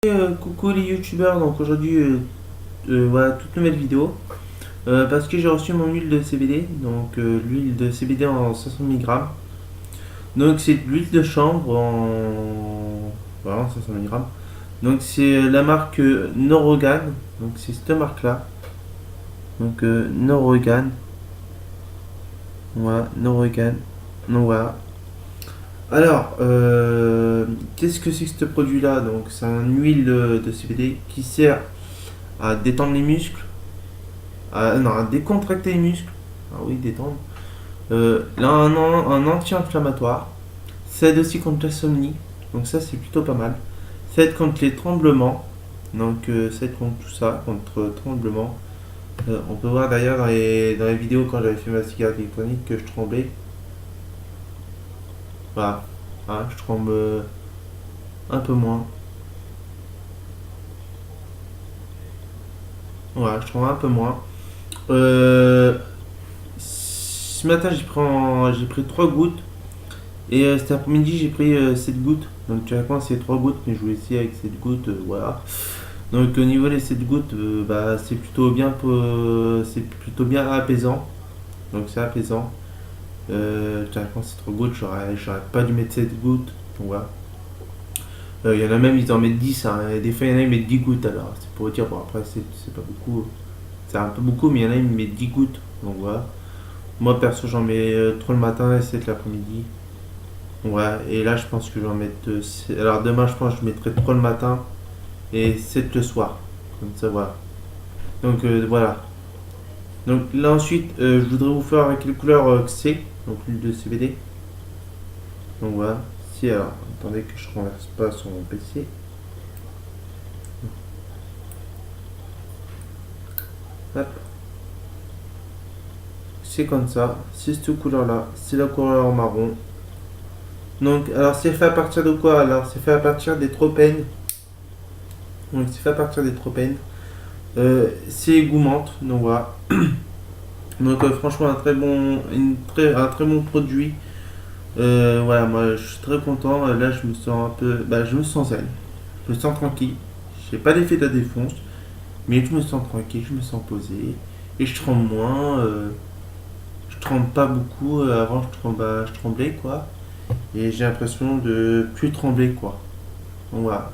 Coucou les youtubeurs, donc aujourd'hui voilà toute nouvelle vidéo parce que j'ai reçu mon huile de CBD, donc l'huile de CBD en 500 mg. Donc c'est de l'huile de chanvre en voilà, en 500 mg. Donc c'est la marque Norogan, donc c'est cette marque là. Donc Norogan, voilà, Norogan. Donc voilà. Alors, qu'est-ce que c'est que ce produit là? Donc c'est une huile de CBD qui sert à détendre les muscles, non, à décontracter les muscles, ah oui, détendre. Là, un anti-inflammatoire, ça aide aussi contre l'insomnie, donc ça c'est plutôt pas mal. Ça aide contre les tremblements, donc ça aide contre tout ça, contre tremblements. On peut voir d'ailleurs dans les vidéos quand j'avais fait ma cigarette électronique que je tremblais. Voilà, ah, je tremble un peu moins. Voilà, je tremble un peu moins. Euh, Ce matin j'ai pris 3 gouttes. Et cet après-midi, j'ai pris 7 gouttes. Donc, théoriquement, c'est 3 gouttes, mais je voulais essayer avec 7 gouttes. Voilà. Donc, au niveau des 7 gouttes, bah, c'est plutôt bien apaisant. Donc, c'est apaisant. Théoriquement, c'est 3 gouttes. J'aurais pas dû mettre 7 gouttes. Donc, voilà. Il y en a même, ils en mettent 10. Hein. Et des fois, il y en a, ils mettent 10 gouttes. Alors, c'est pour dire, bon, après, c'est pas beaucoup. C'est un peu beaucoup, mais il y en a, ils mettent 10 gouttes. Donc, voilà. Moi, perso, j'en mets 3 le matin et 7 l'après-midi. Ouais, et là je pense que je vais en mettre. Alors demain je pense que je mettrai 3 le matin et 7 le soir. Comme ça voilà. Donc voilà. Donc là ensuite je voudrais vous faire avec quelle couleur que c'est. Donc l'huile de CBD. Donc voilà. Si alors, attendez que je renverse pas sur mon PC. Hop. C'est comme ça. C'est cette couleur là. C'est la couleur marron. Donc alors c'est fait à partir de quoi? Alors c'est fait à partir des tropènes. Donc c'est fait à partir des tropènes. C'est goumante. Donc voilà. Donc franchement un très bon produit. Voilà, moi je suis très content. Là je me sens un peu, bah, je me sens zen, je me sens tranquille. J'ai pas l'effet de la défonce, mais je me sens tranquille, je me sens posé et je tremble moins. Je tremble pas beaucoup. Avant je tremblais quoi, et j'ai l'impression de plus trembler quoi. Donc voilà,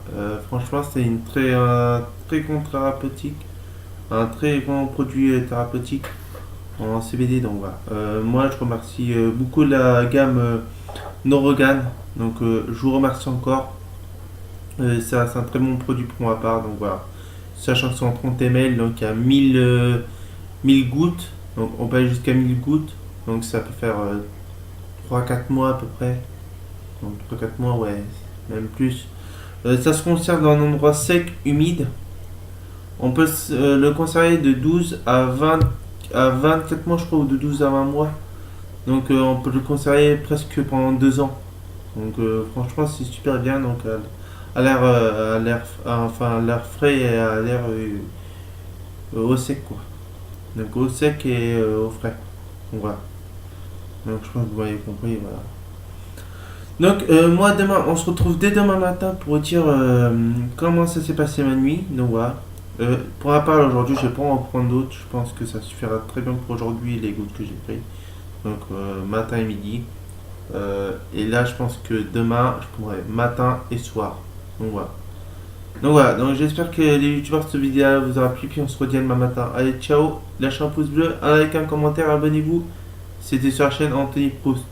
franchement c'est un très bon thérapeutique, un très bon produit thérapeutique en CBD. Donc voilà. Moi, je remercie beaucoup la gamme Norogan. Donc, je vous remercie encore. C'est un très bon produit pour ma part. Donc voilà. Sachant que c'est en 30 ml, donc il y a 1000 gouttes. Donc, on peut aller jusqu'à 1000 gouttes. Donc, ça peut faire 3-4 mois à peu près. Donc, 3-4 mois, ouais, même plus. Ça se conserve dans un endroit sec, humide. On peut le conserver de 12 à 24 mois, je crois, ou de 12 à 20 mois. Donc on peut le conserver presque pendant 2 ans. Donc franchement c'est super bien. Donc à l'air frais et à l'air au sec quoi. Donc au sec et au frais. Donc voilà. Donc je pense que vous m'avez compris. Voilà. Donc moi demain, on se retrouve dès demain matin pour dire comment ça s'est passé ma nuit. Donc voilà. Pour ma part aujourd'hui, je vais pas en prendre d'autres. Je pense que ça suffira très bien pour aujourd'hui les gouttes que j'ai prises. Donc matin et midi. Et là, je pense que demain, je pourrai matin et soir. Donc voilà. Donc voilà, donc j'espère que les youtubeurs de cette vidéo vous aura plu, puis on se redit demain matin. Allez, ciao, lâchez un pouce bleu, un like, un commentaire, abonnez-vous. C'était sur la chaîne Anthony Proust.